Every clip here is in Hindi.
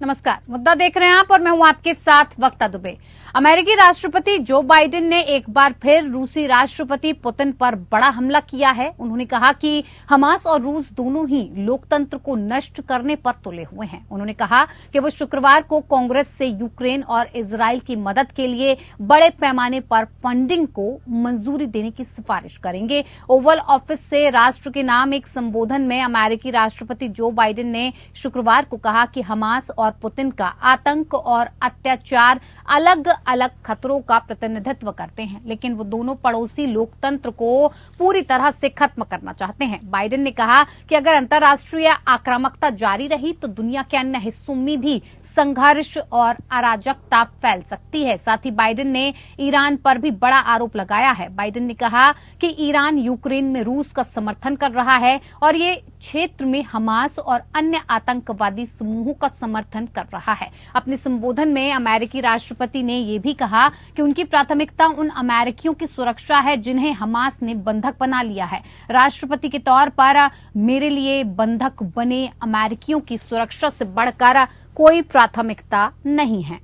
नमस्कार, मुद्दा देख रहे हैं आप और मैं हूं आपके साथ वक्ता दुबे। अमेरिकी राष्ट्रपति जो बाइडेन ने एक बार फिर रूसी राष्ट्रपति पुतिन पर बड़ा हमला किया है। उन्होंने कहा कि हमास और रूस दोनों ही लोकतंत्र को नष्ट करने पर तुले हुए हैं। उन्होंने कहा कि वो शुक्रवार को कांग्रेस से यूक्रेन और इजराइल की मदद के लिए बड़े पैमाने पर फंडिंग को मंजूरी देने की सिफारिश करेंगे। ओवल ऑफिस से राष्ट्र के नाम एक संबोधन में अमेरिकी राष्ट्रपति जो बाइडेन ने शुक्रवार को कहा कि हमास और पुतिन का आतंक और अत्याचार अलग अलग खतरों का प्रतिनिधित्व करते हैं, लेकिन वो दोनों पड़ोसी लोकतंत्र को पूरी तरह से खत्म करना चाहते हैं। बाइडेन ने कहा कि अगर अंतर्राष्ट्रीय आक्रामकता जारी रही तो दुनिया के अन्य हिस्सों में भी संघर्ष और अराजकता फैल सकती है। साथ ही बाइडेन ने ईरान पर भी बड़ा आरोप लगाया है। बाइडेन ने कहा कि ईरान यूक्रेन में रूस का समर्थन कर रहा है और ये क्षेत्र में हमास और अन्य आतंकवादी समूहों का समर्थन कर रहा है। अपने संबोधन में अमेरिकी राष्ट्रपति ने यह भी कहा कि उनकी प्राथमिकता उन अमेरिकियों की सुरक्षा है जिन्हें हमास ने बंधक बना लिया है। राष्ट्रपति के तौर पर मेरे लिए बंधक बने अमेरिकियों की सुरक्षा से बढ़कर कोई प्राथमिकता नहीं है।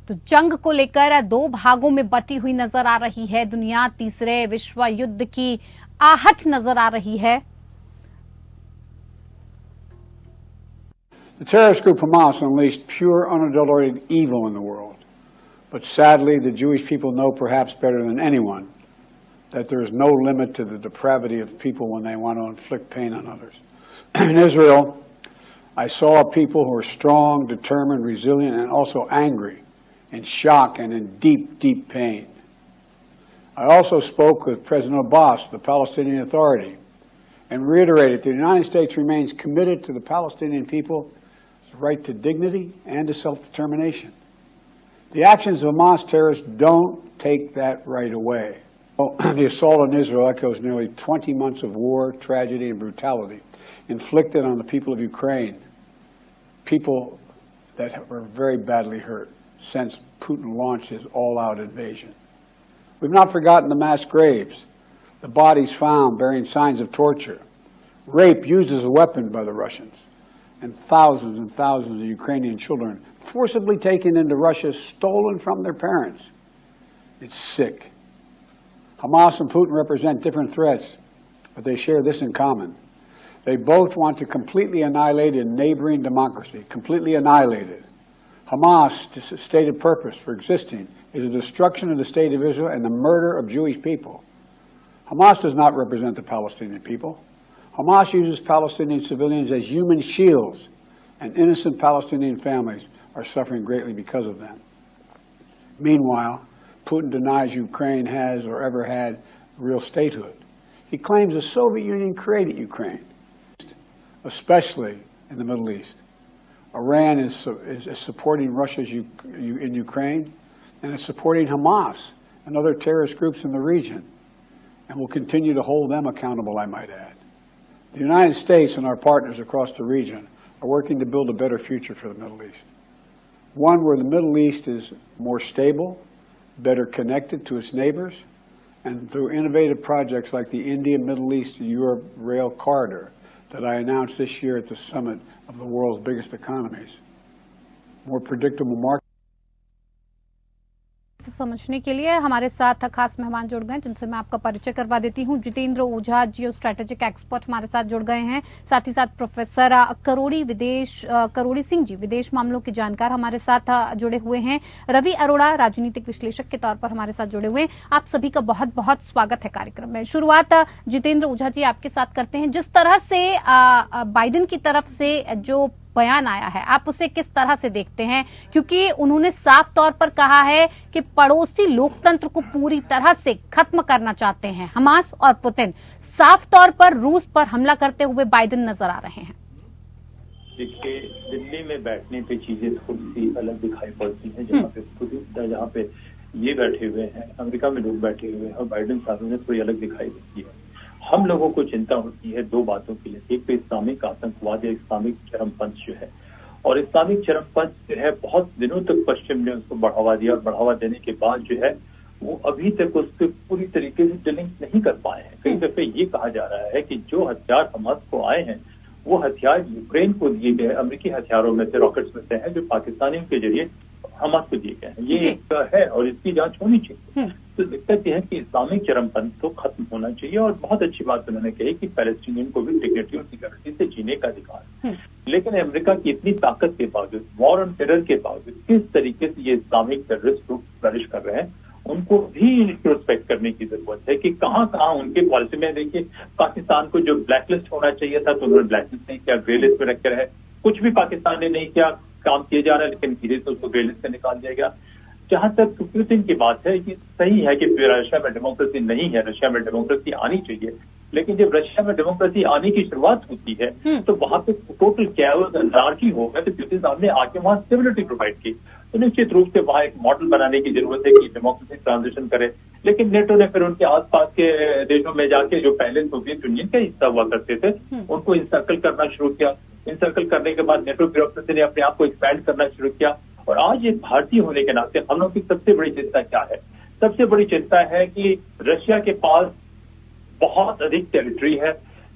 तो जंग को लेकर दो भागों में बटी हुई नजर आ रही है दुनिया। तीसरे विश्व युद्ध की आहट नजर आ रही है। The terrorist group Hamas unleashed pure, unadulterated evil in the world. But sadly, the Jewish people know perhaps better than anyone that there is no limit to the depravity of people when they want to inflict pain on others. In Israel, I saw a people who are strong, determined, resilient, and also angry, in shock and in deep, deep pain. I also spoke with President Abbas, the Palestinian Authority, and reiterated that the United States remains committed to the Palestinian people's right to dignity and to self-determination. The actions of Hamas terrorists don't take that right away. The assault on Israel echoes nearly 20 months of war, tragedy, and brutality inflicted on the people of Ukraine, people that were very badly hurt since Putin launched his all-out invasion. We've not forgotten the mass graves, the bodies found bearing signs of torture, rape used as a weapon by the Russians, and thousands of Ukrainian children forcibly taken into Russia, stolen from their parents. It's sick. Hamas and Putin represent different threats, but they share this in common. They both want to completely annihilate a neighboring democracy, completely annihilate it. Hamas' stated purpose for existing is the destruction of the state of Israel and the murder of Jewish people. Hamas does not represent the Palestinian people. Hamas uses Palestinian civilians as human shields, and innocent Palestinian families are suffering greatly because of them. Meanwhile, Putin denies Ukraine has or ever had real statehood. He claims the Soviet Union created Ukraine, especially in the Middle East. Iran is supporting Russia in Ukraine, and is supporting Hamas and other terrorist groups in the region, and will continue to hold them accountable, I might add. The United States and our partners across the region are working to build a better future for the Middle East. One where the Middle East is more stable, better connected to its neighbors, and through innovative projects like the India-Middle East-Europe Rail Corridor that I announced this year at the summit of the world's biggest economies. More predictable markets. समझने के लिए हमारे साथ खास मेहमान जुड़ गए जिनसे मैं आपका परिचय करवा देती हूं। जितेंद्र ओझा, जियो स्ट्रेटेजिक एक्सपर्ट हमारे साथ जुड़ गए हैं। साथ ही साथ प्रोफेसर करोड़ी सिंह जी, विदेश मामलों के जानकार हमारे साथ जुड़े हुए हैं। रवि अरोड़ा, राजनीतिक विश्लेषक के तौर पर हमारे साथ जुड़े हुए हैं। आप सभी का बहुत बहुत स्वागत है कार्यक्रम में। शुरुआत जितेंद्र ओझा जी आपके साथ करते हैं। जिस तरह से बाइडेन की तरफ से जो बयान आया है, आप उसे किस तरह से देखते हैं? क्योंकि उन्होंने साफ तौर पर कहा है कि पड़ोसी लोकतंत्र को पूरी तरह से खत्म करना चाहते हैं हमास और पुतिन। साफ तौर पर रूस पर हमला करते हुए बाइडेन नजर आ रहे हैं। देखिए, दिल्ली में बैठने पे चीजें थोड़ी सी अलग दिखाई पड़ती हैं। जहाँ पे ये बैठे हुए हैं, अमेरिका में लोग बैठे हुए हैं, और बाइडेन साहब ने थोड़ी अलग दिखाई देती है। हम लोगों को चिंता होती है दो बातों के लिए। एक तो इस्लामिक आतंकवाद या इस्लामिक चरमपंथ जो है, और इस्लामिक चरमपंथ जो है बहुत दिनों तक पश्चिम ने उसको बढ़ावा दिया, और बढ़ावा देने के बाद जो है वो अभी तक उस पर पूरी तरीके से चैलेंज नहीं कर पाए हैं। कई दफे ये कहा जा रहा है कि जो हथियार हमास को आए हैं वो हथियार यूक्रेन को दिए गए अमेरिकी हथियारों में से, रॉकेट्स में से हैं, जो पाकिस्तानियों के जरिए हमास को दिए गए हैं। ये एक है और इसकी जांच होनी चाहिए। तो दिक्कत यह है कि इस्लामिक चरमपंथ तो खत्म होना चाहिए। और बहुत अच्छी बात उन्होंने कही कि पैलेस्टीनियन को भी डिग्निटी और सिक्योरिटी से जीने का अधिकार है। लेकिन अमेरिका की इतनी ताकत के बावजूद, वॉर ऑन टेरर के बावजूद, किस तरीके से ये इस्लामिक टेररिस्ट ग्रुप फ्लरिश कर रहे हैं, उनको भी इंट्रोस्पेक्ट करने की जरूरत है कि कहाँ कहाँ उनके पॉलिसी में। देखिए, पाकिस्तान को जो ब्लैकलिस्ट होना चाहिए था तो उन्होंने ब्लैकलिस्ट नहीं किया, ग्रे लिस्ट में रखे रहे। कुछ भी पाकिस्तान ने नहीं किया, काम किए जा रहा है, लेकिन धीरे से उसको ग्रे लिस्ट से निकाल दिया गया। जहां तक पुतिन की बात है कि सही है कि रशिया में डेमोक्रेसी नहीं है, रशिया में डेमोक्रेसी आनी चाहिए, लेकिन जब रशिया में डेमोक्रेसी आने की शुरुआत होती है तो वहां पे टोटल कैओस एनार्की हो गया। तो पुतिन साहब ने आके वहां स्टेबिलिटी प्रोवाइड की। तो निश्चित रूप से वहां एक मॉडल बनाने की जरूरत है कि डेमोक्रेसी ट्रांजिशन करे। लेकिन नेटो ने फिर उनके आसपास के देशों में जाके, जो पहले सोवियत यूनियन का हिस्सा हुआ करते थे, उनको इंसर्कल करना शुरू किया। इंसर्कल करने के बाद नेटो ब्यूरोक्रेसी ने अपने आप को एक्सपैंड करना शुरू किया। और आज एक भारतीय होने के नाते हम लोग की सबसे बड़ी चिंता क्या है? सबसे बड़ी चिंता है कि रशिया के पास बहुत अधिक टेरिटरी है,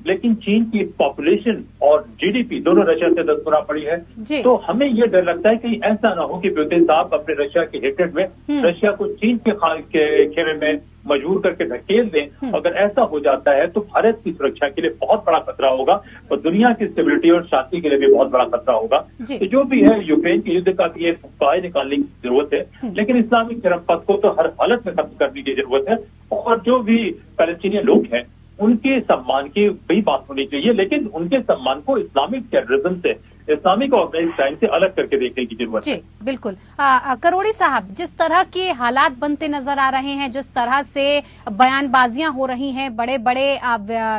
लेकिन चीन की पॉपुलेशन और जीडीपी दोनों रशिया से 10 गुना बड़ी है। तो हमें यह डर लगता है कि ऐसा ना हो कि पुतिन साहब अपने रशिया के हेट्रेड में रशिया को चीन के खेमे में मजबूर करके धकेल दें। अगर ऐसा हो जाता है तो भारत की सुरक्षा के लिए बहुत बड़ा खतरा होगा और दुनिया की स्टेबिलिटी और शांति के लिए भी बहुत बड़ा खतरा होगा। तो जो भी है, यूक्रेन के युद्ध का भी एक उपाय निकालने की जरूरत है, लेकिन इस्लामिक चरमपंथ को तो हर हालत में खत्म करने की जरूरत है। और जो भी पैलेस्टीनियन लोग हैं उनके सम्मान की भी बात होनी चाहिए, लेकिन उनके सम्मान को इस्लामिक टेररिज्म से, इस्लामिक ऑर्गेनाइज्ड क्राइम से अलग करके देखने की जरूरत है। जी बिल्कुल। करोड़ी साहब, जिस तरह के हालात बनते नजर आ रहे हैं, जिस तरह से बयानबाजियां हो रही हैं, बड़े बड़े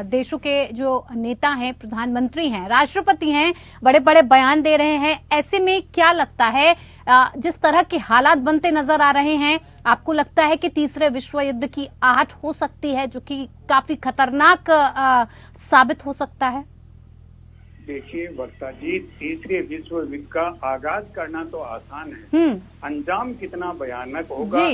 देशों के जो नेता हैं, प्रधानमंत्री हैं, राष्ट्रपति हैं, बड़े बड़े बयान दे रहे हैं, ऐसे में क्या लगता है, जिस तरह के हालात बनते नजर आ रहे हैं, आपको लगता है कि तीसरे विश्व युद्ध की आहट हो सकती है, जो कि काफी खतरनाक साबित हो सकता है? देखिए वक्ता जी, तीसरे विश्व युद्ध का आगाज करना तो आसान है, अंजाम कितना भयानक होगा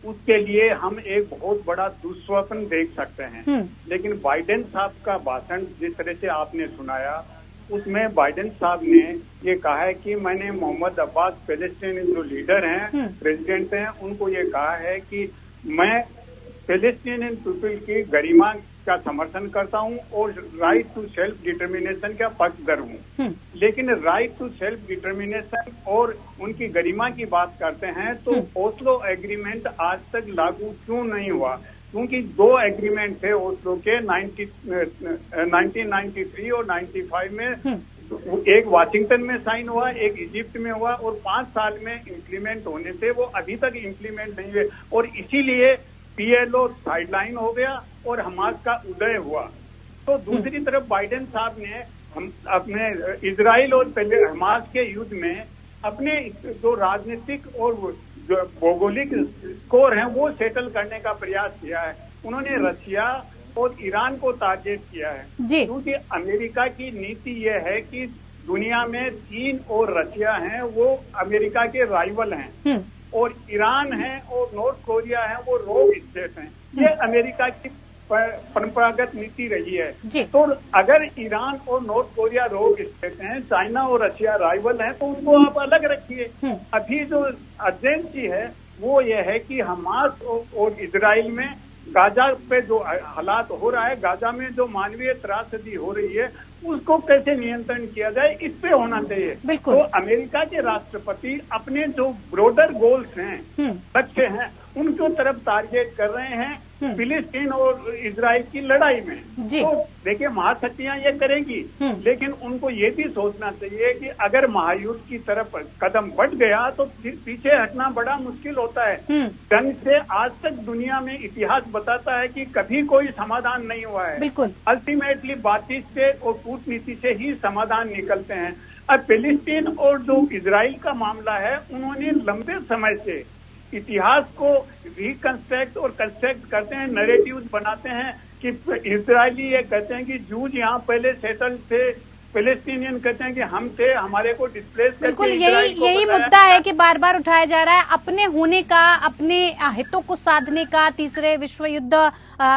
उसके लिए हम एक बहुत बड़ा दुस्वप्न देख सकते हैं। लेकिन बाइडेन साहब का भाषण जिस तरह से आपने सुनाया, उसमें बाइडेन साहब ने ये कहा है कि मैंने मोहम्मद अब्बास, पैलेस्टीन जो लीडर हैं, प्रेसिडेंट हैं, उनको ये कहा है कि मैं पैलेस्टीनियन पीपल की गरिमा का समर्थन करता हूं और राइट टू सेल्फ डिटर्मिनेशन का पक्षधर हूं। लेकिन राइट टू सेल्फ डिटर्मिनेशन और उनकी गरिमा की बात करते हैं तो ओस्लो एग्रीमेंट आज तक लागू क्यों नहीं हुआ? क्योंकि 2 एग्रीमेंट थे ओस्लो के 1993 और 95 में। एक वाशिंगटन में साइन हुआ, एक इजिप्ट में हुआ और 5 साल में इम्प्लीमेंट होने से वो अभी तक इम्प्लीमेंट नहीं हुए और इसीलिए PLO साइडलाइन हो गया और हमास का उदय हुआ। तो दूसरी तरफ बाइडेन साहब ने हम अपने इजराइल और हमास के युद्ध में अपने जो राजनीतिक और जो भौगोलिक स्कोर हैं वो सेटल करने का प्रयास किया है। उन्होंने रशिया और ईरान को टारगेट किया है, क्योंकि अमेरिका की नीति यह है कि दुनिया में चीन और रशिया हैं वो अमेरिका के राइवल हैं और ईरान है और नॉर्थ कोरिया है वो रोग स्टेट हैं। ये अमेरिका की परंपरागत नीति रही है। तो अगर ईरान और नॉर्थ कोरिया रोग स्टेट हैं, चाइना और रशिया राइवल हैं, तो उनको आप अलग रखिए। अभी जो अर्जेंसी है वो ये है कि हमास और इजराइल में गाजा पे जो हालात हो रहा है, गाजा में जो मानवीय त्रासदी हो रही है, उसको कैसे नियंत्रण किया जाए, इस पे होना चाहिए। तो अमेरिका के राष्ट्रपति अपने जो ब्रॉडर गोल्स हैं, लक्ष्य हैं, उनकी तरफ टारगेट कर रहे हैं फिलिस्तीन और इजराइल की लड़ाई में। तो देखिए महाशक्तियां ये करेंगी, लेकिन उनको ये भी सोचना चाहिए कि अगर महायुद्ध की तरफ कदम बढ़ गया तो पीछे हटना बड़ा मुश्किल होता है। जंग से आज तक दुनिया में इतिहास बताता है कि कभी कोई समाधान नहीं हुआ है। अल्टीमेटली बातचीत से और कूटनीति से ही समाधान निकलते हैं। अब फिलिस्तीन और जो इजराइल का मामला है, उन्होंने लंबे समय से इतिहास को रिकंस्ट्रक्ट और कंस्ट्रक्ट करते हैं, नैरेटिव्स बनाते हैं कि इजरायली ये कहते हैं कि जूज यहाँ पहले सेटल थे पैलेस्टीनियन कहते हैं कि हम थे, हमारे को डिस्प्लेस करके बिल्कुल इजराइल को यही बताया। मुद्दा है कि बार बार उठाया जा रहा है, अपने होने का, अपने हितों को साधने का, तीसरे विश्व युद्ध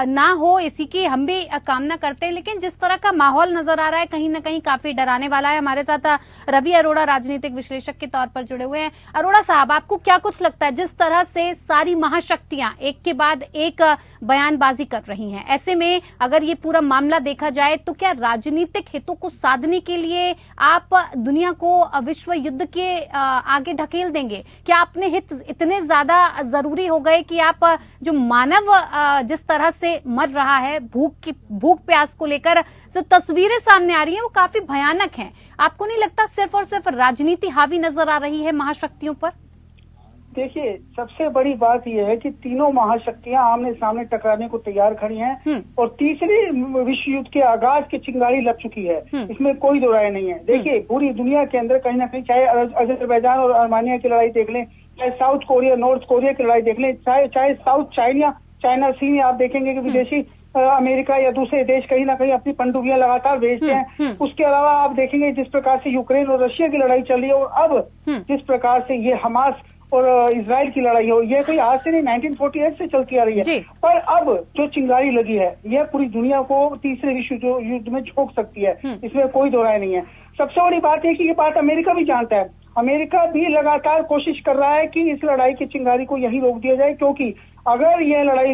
ना हो, इसी की हम भी कामना करते हैं। लेकिन जिस तरह का माहौल नजर आ रहा है कहीं ना कहीं काफी डराने वाला है। हमारे साथ रवि अरोड़ा राजनीतिक विश्लेषक के तौर पर जुड़े हुए हैं। अरोड़ा साहब, आपको क्या कुछ लगता है, जिस तरह से सारी महाशक्तियां एक के बाद एक बयानबाजी कर रही हैं, ऐसे में अगर ये पूरा मामला देखा जाए तो क्या राजनीतिक हितों को साधने के लिए आप दुनिया को विश्व युद्ध के आगे ढकेल देंगे? क्या अपने हित इतने ज्यादा जरूरी हो गए कि आप जो मानव जिस तरह से मर रहा है भूख प्यास को लेकर, जो तस्वीरें सामने आ रही हैं वो काफी भयानक हैं, आपको नहीं लगता सिर्फ और सिर्फ राजनीति हावी नजर आ रही है महाशक्तियों पर? देखिए, सबसे बड़ी बात यह है कि तीनों महाशक्तियां आमने सामने टकराने को तैयार खड़ी हैं और तीसरे विश्व युद्ध के आगाज की चिंगारी लग चुकी है, इसमें कोई दो राय नहीं है। देखिए, पूरी दुनिया के अंदर कहीं ना कहीं, चाहे अजरबैजान और आर्मेनिया की लड़ाई देख लें, चाहे साउथ कोरिया नॉर्थ कोरिया की लड़ाई देख लें, चाहे साउथ चाइना सी में आप देखेंगे कि विदेशी अमेरिका या दूसरे देश कहीं ना कहीं अपनी पनडुब्बियां लगातार भेजते हैं। उसके अलावा आप देखेंगे जिस प्रकार से यूक्रेन और रशिया की लड़ाई चल रही है, और अब जिस प्रकार से ये हमास और इजराइल की लड़ाई हो, ये कोई आज से नहीं 1948 से चलती आ रही है। पर अब जो चिंगारी लगी है यह पूरी दुनिया को तीसरे विश्व युद्ध में झोंक सकती है, इसमें कोई दो राय नहीं है। सबसे बड़ी बात है कि ये बात अमेरिका भी जानता है। अमेरिका भी लगातार कोशिश कर रहा है कि इस लड़ाई की चिंगारी को यहीं रोक दिया जाए, क्योंकि अगर यह लड़ाई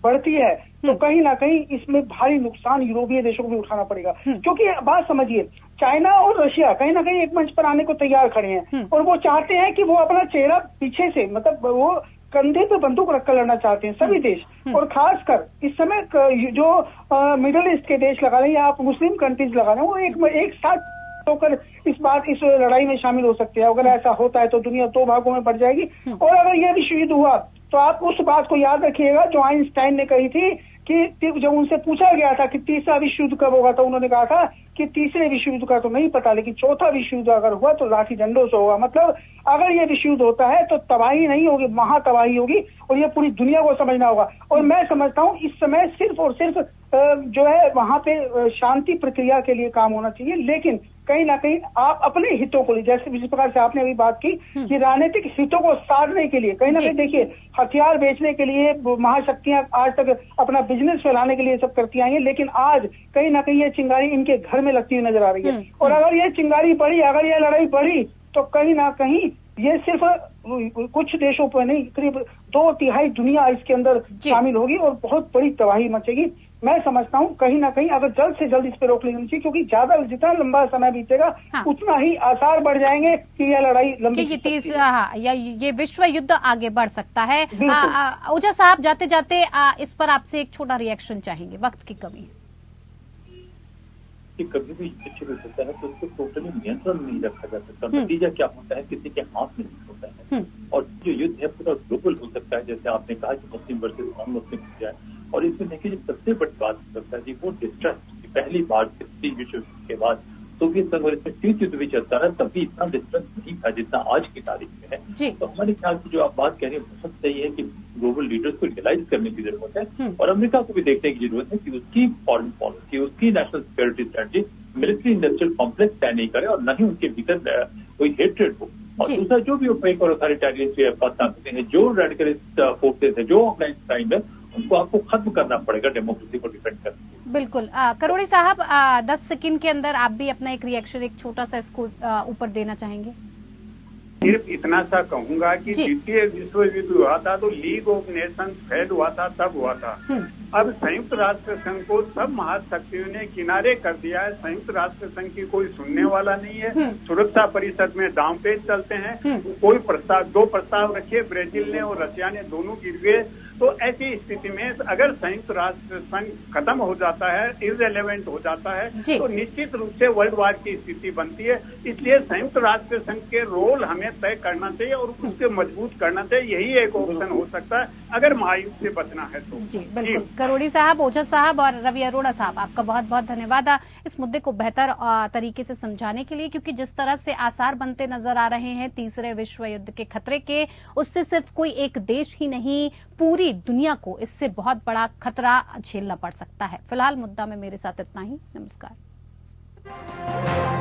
बढ़ती है तो कहीं ना कहीं इसमें भारी नुकसान यूरोपीय देशों को भी उठाना पड़ेगा। क्योंकि बात समझिए, चाइना और रशिया कहीं ना कहीं एक मंच पर आने को तैयार खड़े हैं और वो चाहते हैं कि वो अपना चेहरा पीछे से, मतलब वो कंधे पे बंदूक रखकर लड़ना चाहते हैं सभी देश, और खासकर इस समय जो मिडिल ईस्ट के देश लगा रहे हैं या आप मुस्लिम कंट्रीज लगा रहे हैं, वो एक साथ होकर इस लड़ाई में शामिल हो सकते हैं। अगर ऐसा होता है तो दुनिया दो भागों में बढ़ जाएगी। और अगर यह विश्व युद्ध हुआ तो आप उस बात को याद रखिएगा जो आइंस्टाइन ने कही थी कि जब उनसे पूछा गया था कि तीसरा विश्व युद्ध कब होगा, तो उन्होंने कहा था कि तीसरे विश्व युद्ध का तो नहीं पता, लेकिन चौथा विश्व युद्ध अगर हुआ तो लाठी डंडों से होगा। मतलब अगर ये विश्व युद्ध होता है तो तबाही नहीं होगी, महातबाही होगी, और ये पूरी दुनिया को समझना होगा। और मैं समझता हूँ इस समय सिर्फ और सिर्फ जो है वहां पे शांति प्रक्रिया के लिए काम होना चाहिए, लेकिन कहीं ना कहीं आप अपने हितों को, जैसे जिस प्रकार से आपने अभी बात की कि राजनीतिक हितों को साधने के लिए कहीं ना कहीं, देखिए, हथियार बेचने के लिए महाशक्तियां आज तक अपना बिजनेस फैलाने के लिए सब करती आई हैं, लेकिन आज कहीं ना कहीं ये चिंगारी इनके घर में लगती हुई नजर आ रही है। और अगर ये चिंगारी बढ़ी, अगर ये लड़ाई बढ़ी, तो कहीं ना कहीं ये सिर्फ कुछ देशों पर नहीं, करीब 2/3 दुनिया इसके अंदर शामिल होगी और बहुत बड़ी तबाही मचेगी। मैं समझता हूँ कहीं ना कहीं अगर जल्द से जल्द इस पे रोक लेनी चाहिए, क्योंकि जितना लंबा समय बीतेगा उतना ही आसार बढ़ जाएंगे कि यह लड़ाई लंबी ये विश्व युद्ध आगे बढ़ सकता है। ओझा साहब, जाते जाते इस पर आपसे एक छोटा रिएक्शन चाहेंगे, वक्त की कमी है। कि कभी भी युद्ध शुरू होता है तो उसको टोटली नियंत्रण नहीं रखा जा सकता। नतीजा क्या होता है, किसी के हाथ में नहीं होता है। और जो युद्ध है पूरा ग्लोबल हो सकता है, जैसे आपने कहा कि मुस्लिम वर्सेस नॉन मुस्लिम हो जाए। और इसमें देखिए जो सबसे बड़ी बात हो सकता है जी, वो डिस्ट्रस्ट। पहली बार द्वितीय विश्व युद्ध के बाद सोवियत संघ और इसमें शीत युद्ध भी चलता है, तभी इतना डिस्ट्रस्ट नहीं था जितना आज की तारीख में है। तो हमारे ख्याल से जो आप बात कह रहे हैं बहुत सही है कि ग्लोबल लीडर्स को रियलाइज करने की जरूरत है, और अमेरिका को भी देखने की जरूरत है कि उसकी फॉरेन पॉलिसी, उसकी national security strategy military industrial complex तय नहीं करे और न ही उनके भीतर कोई हेट्रेड हो। और दूसरा, जो भी ओपेक और अथॉरिटेरियन ताकतें हैं, जो रेडिकलिस्ट फोर्सेज है, जो ऑर्गेनाइज्ड क्राइम है, उनको आपको खत्म करना पड़ेगा डेमोक्रेसी को डिफेंड करने। बिल्कुल। करोड़ी साहब, 10 सेकंड के अंदर आप भी अपना एक रिएक्शन, एक छोटा सा इसको ऊपर देना चाहेंगे? सिर्फ इतना सा कहूंगा कि द्वितीय विश्व युद्ध हुआ था तो लीग ऑफ नेशंस फेड हुआ था, तब हुआ था। अब संयुक्त राष्ट्र संघ को सब महाशक्तियों ने किनारे कर दिया है। संयुक्त राष्ट्र संघ की कोई सुनने वाला नहीं है। सुरक्षा परिषद में दांवपेच चलते हैं। कोई प्रस्ताव, 2 प्रस्ताव रखे ब्राजील ने और रशिया ने, दोनों गिर गए। तो ऐसी स्थिति में अगर संयुक्त राष्ट्र संघ खत्म हो जाता है, इररिलेवेंट हो जाता है, तो निश्चित रूप से वर्ल्ड वार की स्थिति बनती है। इसलिए संयुक्त राष्ट्र संघ के रोल हमें तय करना चाहिए और उसके मजबूत करना चाहिए। यही एक ऑप्शन हो सकता है अगर महायुद्ध से बचना है तो। जी बिल्कुल। करोड़ी साहब, ओझा साहब और रवि अरोड़ा साहब, आपका बहुत बहुत धन्यवाद इस मुद्दे को बेहतर तरीके से समझाने के लिए, क्योंकि जिस तरह से आसार बनते नजर आ रहे हैं तीसरे विश्व युद्ध के खतरे के, उससे सिर्फ कोई एक देश ही नहीं, पूरी दुनिया को इससे बहुत बड़ा खतरा झेलना पड़ सकता है। फिलहाल मुद्दा में मेरे साथ इतना ही। नमस्कार। है।